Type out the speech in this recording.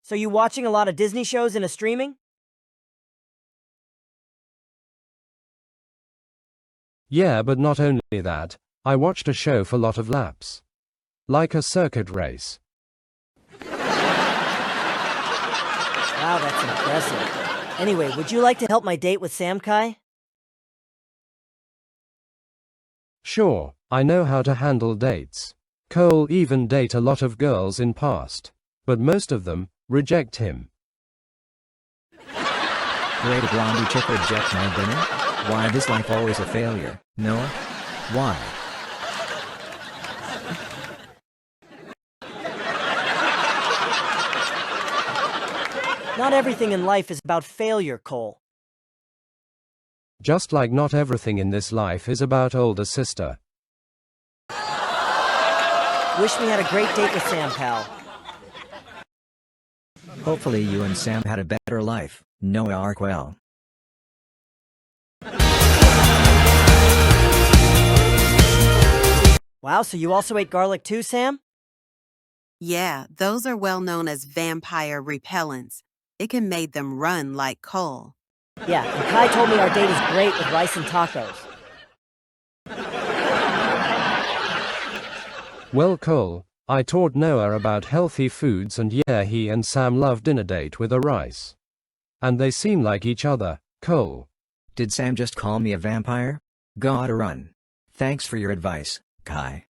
So you watching a lot of Disney shows and a streaming? Yeah, but not only that, I watched a show for lot of laps. Like a circuit race. Wow, that's impressive. Anyway, would you like to help my date with Sam Kai? Sure, I know how to handle dates. Cole even date a lot of girls in past. But most of them reject him. Great, a blondie chick reject my dinner? Why this life always a failure, Noah? Why? Not everything in life is about failure, Cole. Just like not everything in this life is about older sister. Wish me had a great date with Sam, pal. Hopefully you and Sam had a better life, Noah Arkwell. Wow, so you also ate garlic too, Sam? Yeah, those are well known as vampire repellents. It can make them run like coal. Yeah, and Kai told me our date is great with rice and tacos. Well, Cole, I taught Noah about healthy foods, and yeah, he and Sam love dinner date with a rice. And they seem like each other, Cole. Did Sam just call me a vampire? Gotta run. Thanks for your advice, Kai.